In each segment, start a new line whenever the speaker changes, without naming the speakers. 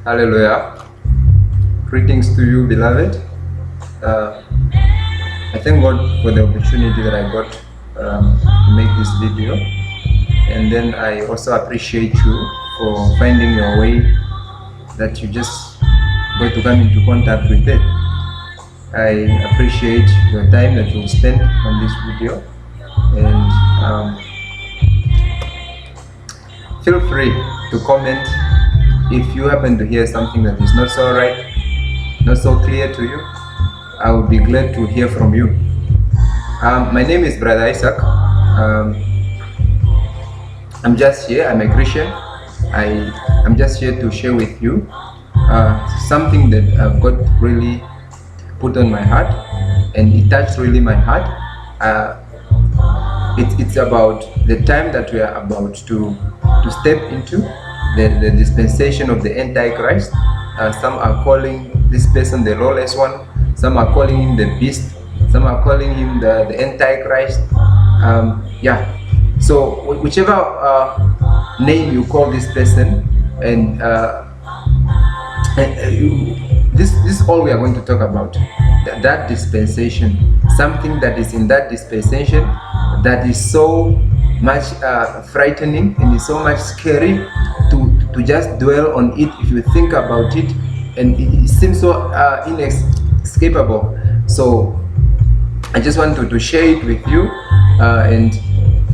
Hallelujah. Greetings to you, beloved. I thank God for the opportunity that I got to make this video. And then I also appreciate you for finding your way that you just got to come into contact with it. I appreciate your time that you spent on this video. And feel free to comment if you happen to hear something that is not so right, not so clear to you. I would be glad to hear from you. My name is Brother Isaac. I'm just here. I'm a Christian. I'm just here to share with you something that God really put on my heart, and it touched really my heart. It's about the time that we are about to step into the dispensation of the Antichrist. Some are calling this person the lawless one. Some are calling him the beast. Some are calling him the Antichrist. So whichever name you call this person, and this is all we are going to talk about. That dispensation, something that is in that dispensation that is so much frightening and is so much scary to just dwell on it. If you think about it, and it seems so inescapable. So I just wanted to share it with you, and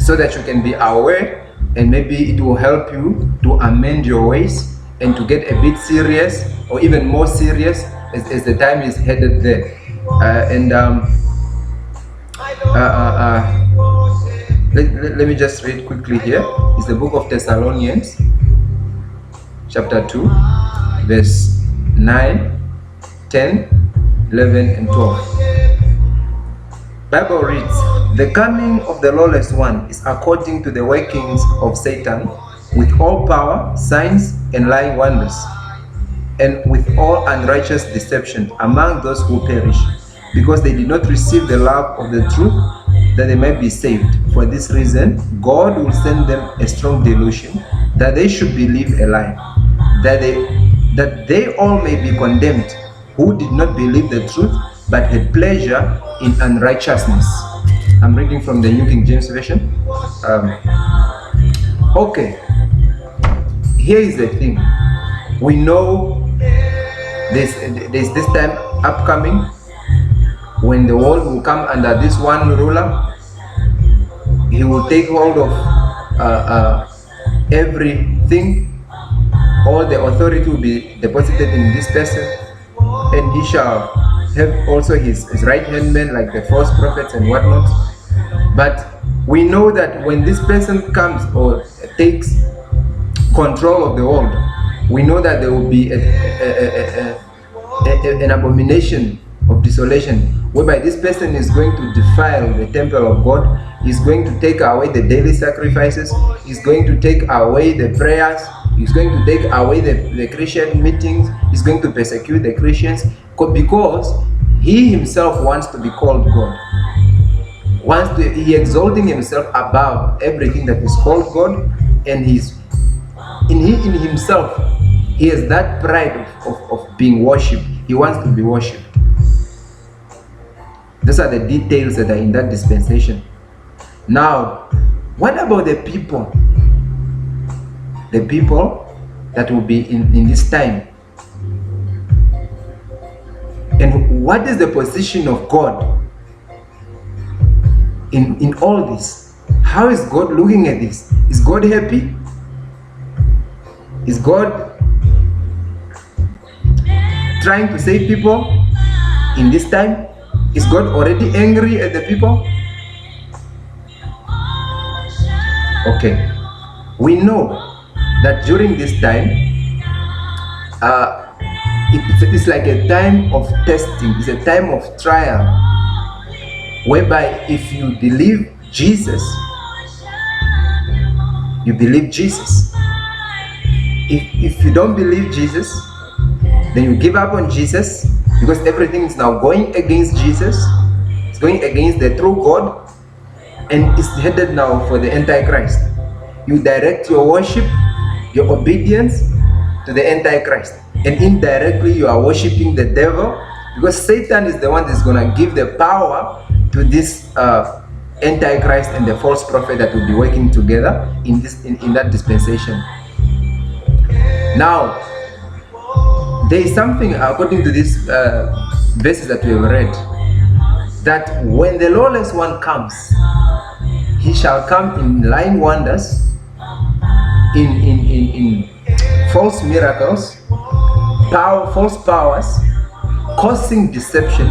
so that you can be aware, and maybe it will help you to amend your ways and to get a bit serious, or even more serious as the time is headed there. Let me just read quickly here. It's the book of Thessalonians, chapter 2, verse 9, 10, 11, and 12. Bible reads, "The coming of the lawless one is according to the workings of Satan, with all power, signs, and lying wonders, and with all unrighteous deception among those who perish, because they did not receive the love of the truth, that they might be saved. For this reason, God will send them a strong delusion, that they should believe a lie, that they all may be condemned, who did not believe the truth, but had pleasure in unrighteousness." I'm reading from the New King James Version. Okay, here is the thing. We know there's this time upcoming when the world will come under this one ruler. He will take hold of everything. All the authority will be deposited in this person, and he shall have also his right hand men, like the false prophets and whatnot. But we know that when this person comes or takes control of the world, we know that there will be an abomination of desolation, whereby this person is going to defile the temple of God. He's going to take away the daily sacrifices. He's going to take away the prayers. He's going to take away the Christian meetings. He's going to persecute the Christians, because he himself wants to be called God. He exalting himself above everything that is called God, and in himself, he has that pride of being worshipped. He wants to be worshipped. Those are the details that are in that dispensation. Now, what about the people? The people that will be in this time. And what is the position of God in all this? How is God looking at this? Is God happy? Is God trying to save people in this time? Is God already angry at the people? Okay, we know that during this time, it's like a time of testing. It's a time of trial, whereby if you believe Jesus, you believe Jesus. If you don't believe Jesus, then you give up on Jesus, because everything is now going against Jesus. It's going against the true God, and it's headed now for the Antichrist. You direct your worship, your obedience to the Antichrist. and indirectly you are worshiping the devil, because Satan is the one that's going to give the power to this Antichrist and the false prophet that will be working together in that dispensation. Now, there is something according to these verses that we have read, that when the lawless one comes, he shall come in lying wonders, in false miracles, false powers, causing deception,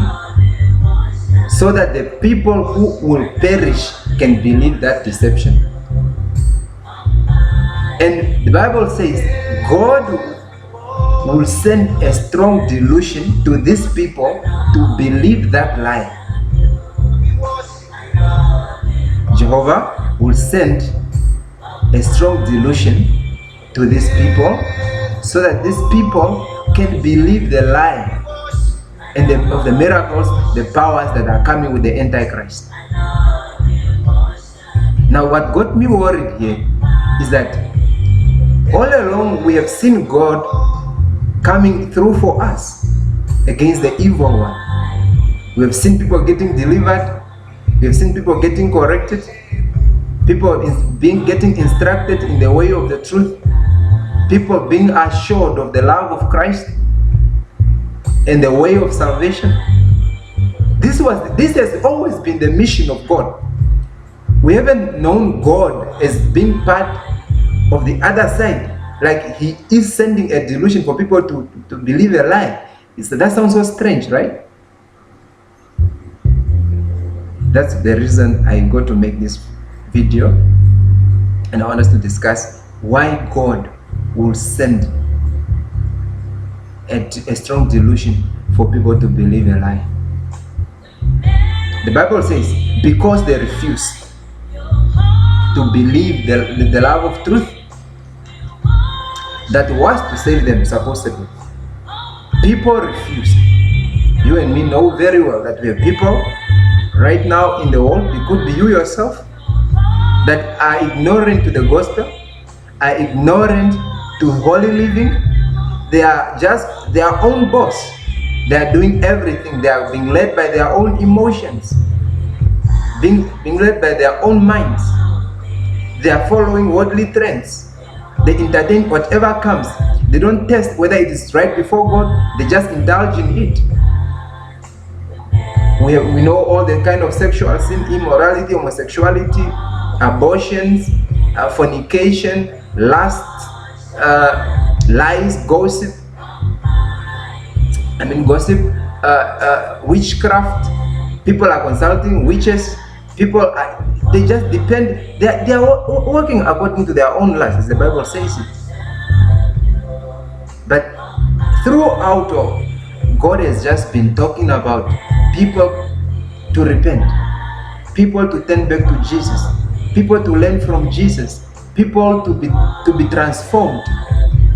so that the people who will perish can believe that deception. And the Bible says God will send a strong delusion to these people to believe that lie. Jehovah will send a strong delusion to these people so that these people can believe the lie and of the miracles, the powers that are coming with the Antichrist. Now, what got me worried here is that all along we have seen God coming through for us against the evil one. We have seen people getting delivered. We have seen people getting corrected. People getting instructed in the way of the truth. People being assured of the love of Christ and the way of salvation. This has always been the mission of God. We haven't known God as being part of the other side, like he is sending a delusion for people to believe a lie. That sounds so strange, right? That's the reason I got to make this video, and I want us to discuss why God will send a strong delusion for people to believe a lie. The Bible says, because they refused to believe the love of truth that was to save them, supposedly. People refused. You and me know very well that we have people right now in the world, it could be you yourself, that are ignorant to the gospel, are ignorant to holy living. They are just their own boss. They are doing everything. They are being led by their own emotions, being led by their own minds. They are following worldly trends. They entertain whatever comes. They don't test whether it is right before God. They just indulge in it. We know all the kind of sexual sin, immorality, homosexuality, abortions, fornication, lust, lies, gossip. Witchcraft. People are consulting witches. They just depend. They are working according to their own lusts, as the Bible says it. But throughout all, God has just been talking about people to repent, people to turn back to Jesus, people to learn from Jesus, people to be transformed,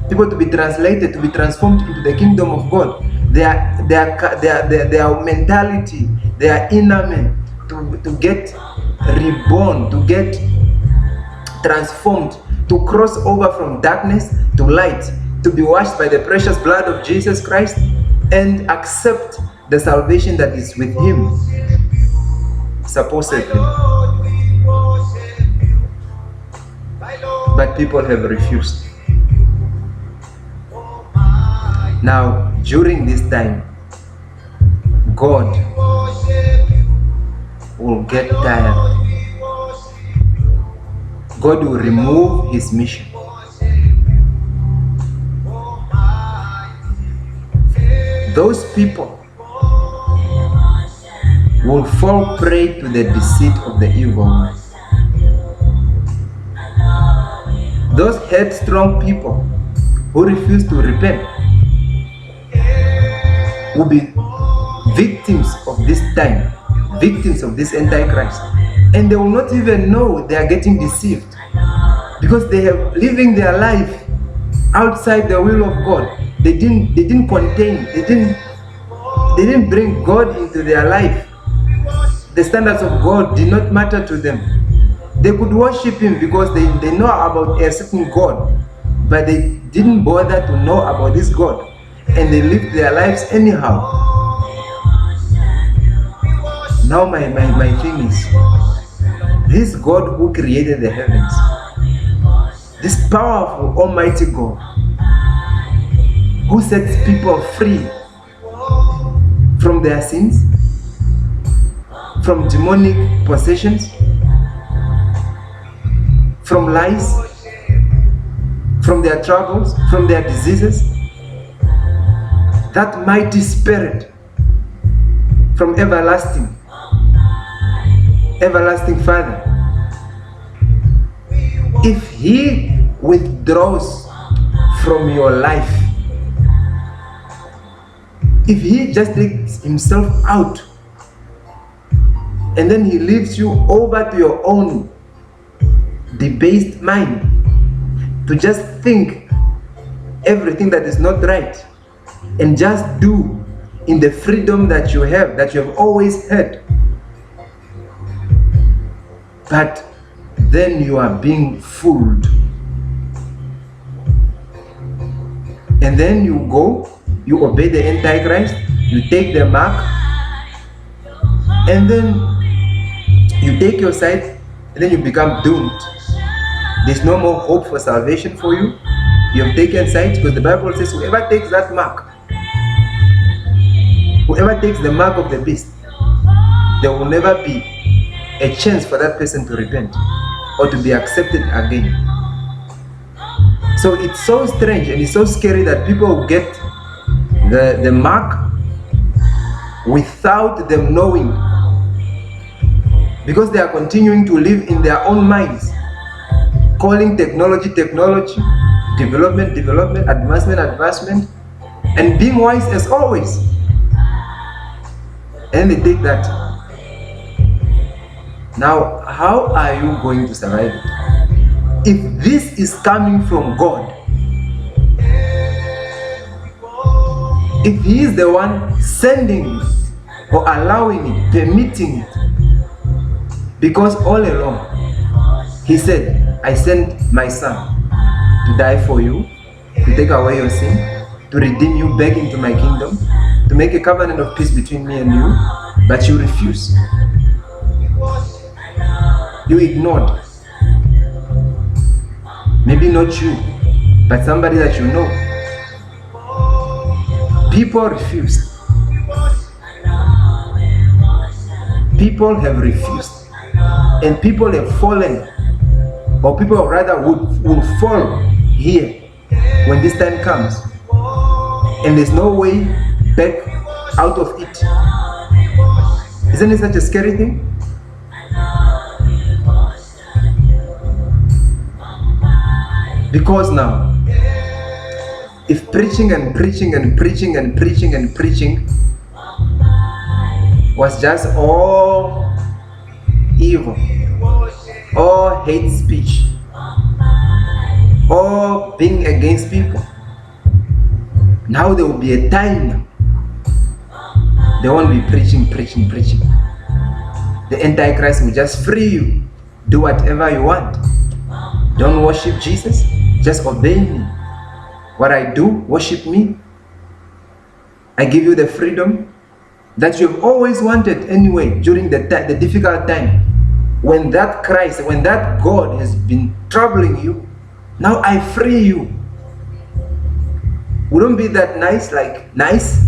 people to be translated, to be transformed into the kingdom of God. Their mentality, their inner man, to get reborn, to get transformed, to cross over from darkness to light, to be washed by the precious blood of Jesus Christ, and accept the salvation that is with Him, supposedly. But people have refused. Now, during this time, God will get tired. God will remove His mission. Those people will fall prey to the deceit of the evil one. Those headstrong people who refuse to repent will be victims of this time, victims of this Antichrist, and they will not even know they are getting deceived, because they have living their life outside the will of God. They didn't bring God into their life. The standards of God did not matter to them. They could worship Him because they know about a certain God, but they didn't bother to know about this God. and they live their lives anyhow. Now my thing is, this God who created the heavens, this powerful almighty God who sets people free from their sins, from demonic possessions, from lies, from their troubles, from their diseases, that mighty spirit from everlasting Father, if he withdraws from your life, if he just takes himself out and then he leaves you over to your own debased mind to just think everything that is not right and just do in the freedom that you have always had, but then you are being fooled. And then you go, you obey the Antichrist, you take the mark, and then you take your side, and then you become doomed. There's no more hope for salvation for you. You have taken sides, because the Bible says whoever takes that mark, whoever takes the mark of the beast, there will never be a chance for that person to repent or to be accepted again. So it's so strange and it's so scary that people get the mark without them knowing, because they are continuing to live in their own minds, calling technology, development, advancement, and being wise as always. And they take that. Now, how are you going to survive it? If this is coming from God, if he is the one sending it or allowing it, permitting it, because all along he said, I sent my son to die for you, to take away your sin, to redeem you back into my kingdom, to make a covenant of peace between me and you, but you refuse. You ignored. Maybe not you, but somebody that you know. People refused. People have refused. And people have fallen. Or people rather will fall here when this time comes. And there's no way back out of it. Isn't it such a scary thing? Because now, if preaching was just all evil, all hate speech, all being against people, now there will be a time now. They won't be preaching. The Antichrist will just free you. Do whatever you want. Don't worship Jesus. Just obey me. What I do, worship me. I give you the freedom that you've always wanted anyway during the difficult time. When that Christ, when that God has been troubling you, now I free you. Wouldn't be that nice? Like nice?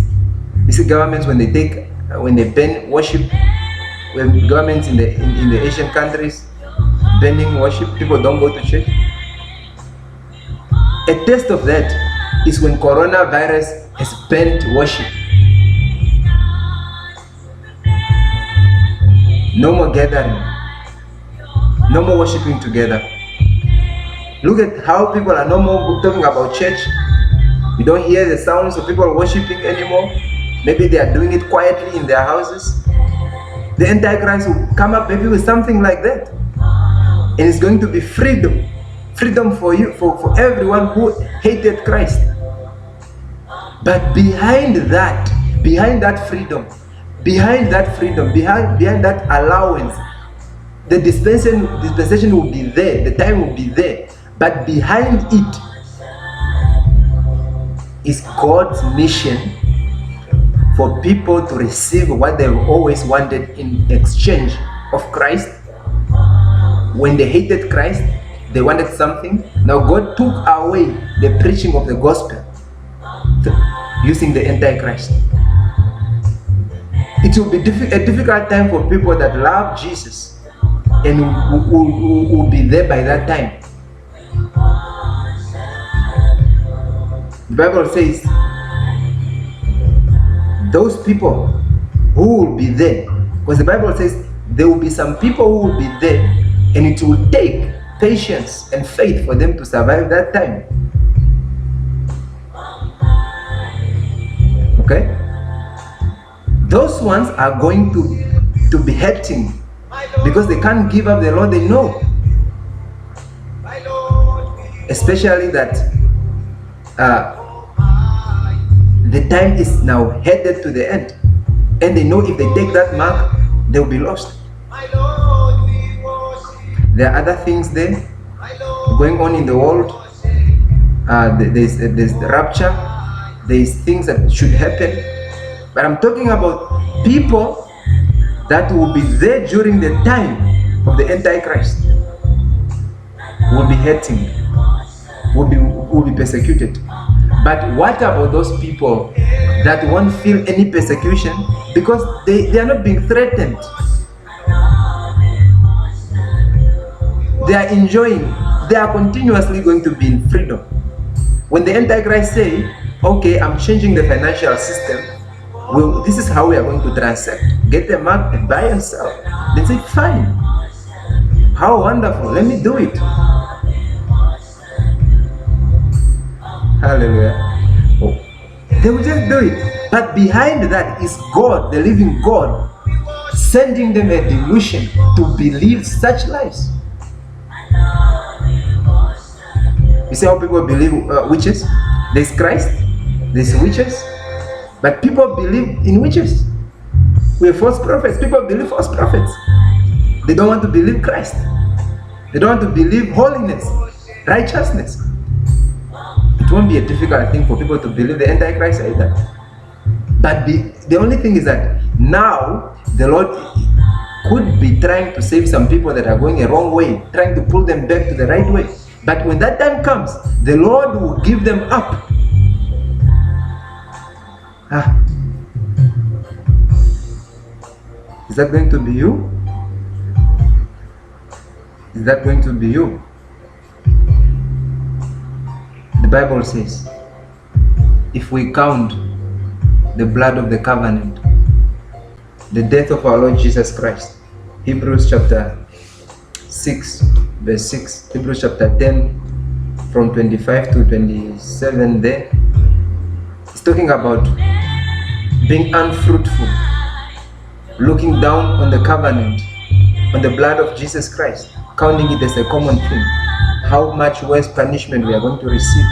You see governments when they ban worship, when governments in the Asian countries banning worship, people don't go to church. A test of that is when coronavirus has banned worship. No more gathering. No more worshiping together. Look at how people are no more talking about church. You don't hear the sounds of people worshiping anymore. Maybe they are doing it quietly in their houses. The Antichrist will come up maybe with something like that. And it's going to be freedom. Freedom for you, for everyone who hated Christ. But behind that freedom, behind that allowance, the dispensation will be there, the time will be there. But behind it, is God's mission for people to receive what they've always wanted in exchange of Christ. When they hated Christ, they wanted something. Now God took away the preaching of the gospel using the Antichrist. It will be a difficult time for people that love Jesus and will be there by that time. The Bible says those people who will be there, because the Bible says there will be some people who will be there, and it will take patience and faith for them to survive that time. Okay? Those ones are going to be hurting because they can't give up the Lord they know. Especially that the time is now headed to the end, and they know if they take that mark, they'll be lost. There are other things there going on in the world. There's the rapture. There's things that should happen. But I'm talking about people that will be there during the time of the Antichrist. Will be hurting. Will be persecuted. But what about those people that won't feel any persecution because they are not being threatened? They are enjoying. They are continuously going to be in freedom. When the Antichrist say, okay, I'm changing the financial system, well, this is how we are going to transact. Get the mark and buy and sell. They say, fine. How wonderful. Let me do it. Hallelujah. Oh. They will just do it. But behind that is God, the living God, sending them a delusion to believe such lies. You see how people believe witches? There's Christ, there's witches, but people believe in witches. We are false prophets. People believe false prophets. They don't want to believe Christ. They don't want to believe holiness, righteousness. It won't be a difficult thing for people to believe the Antichrist either. But the only thing is that now the Lord could be trying to save some people that are going a wrong way, trying to pull them back to the right way. But when that time comes, the Lord will give them up. Is that going to be you? Is that going to be you? The Bible says, if we count the blood of the covenant, the death of our Lord Jesus Christ, Hebrews chapter 6, verse 6, Hebrews chapter 10, from 25 to 27 there, it's talking about being unfruitful, looking down on the covenant, on the blood of Jesus Christ, counting it as a common thing, how much worse punishment we are going to receive.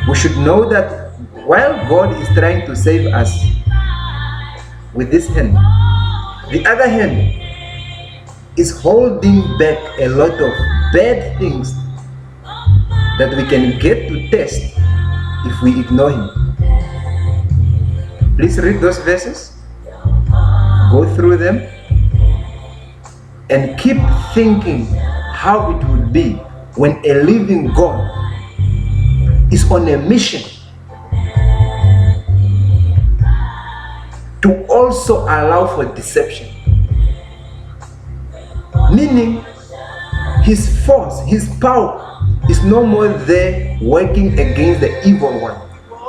We should know that while God is trying to save us with this hand, the other hand is holding back a lot of bad things that we can get to taste if we ignore Him. Please read those verses, go through them, and keep thinking how it would be when a living God is on a mission to also allow for deception. Meaning, His force, His power is no more there working against the evil one.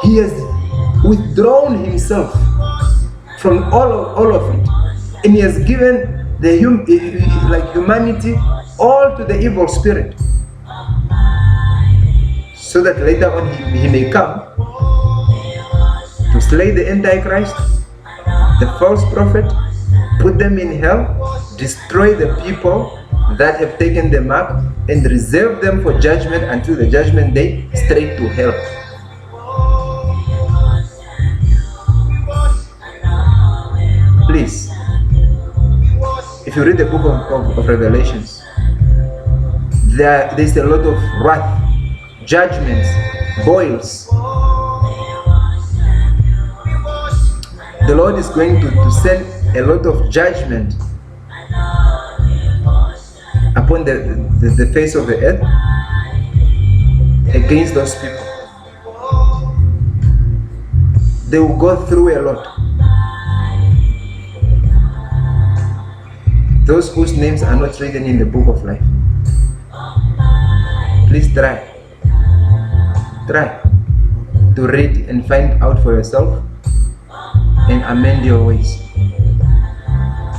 He has withdrawn Himself from all of it, and He has given the humanity all to the evil spirit, so that later on he may come to slay the Antichrist, the false prophet, put them in hell, destroy the people that have taken the mark, and reserve them for judgment until the judgment day, straight to hell. Please, if you read the book of Revelations, there's a lot of wrath, judgments, boils, the Lord is going to send a lot of judgment upon the face of the earth against those people. They will go through a lot. Those whose names are not written in the book of life. Please try to read and find out for yourself and amend your ways,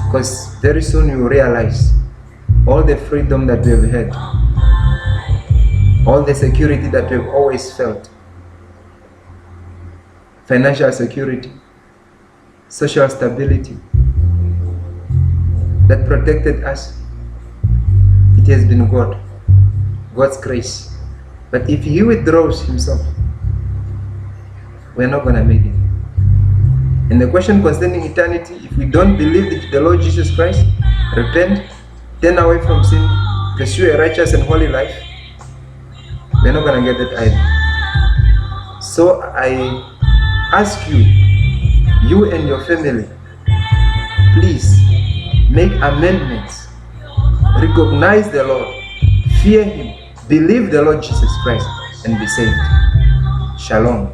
because very soon you will realize all the freedom that we have had, all the security that we've always felt, financial security, social stability that protected us, it has been God's grace. But if He withdraws Himself, we're not going to make it. And the question concerning eternity, if we don't believe in the Lord Jesus Christ, repent, turn away from sin, pursue a righteous and holy life, we're not going to get it either. So I ask you, you and your family, please make amendments, recognize the Lord, fear Him, believe the Lord Jesus Christ, and be saved. Shalom.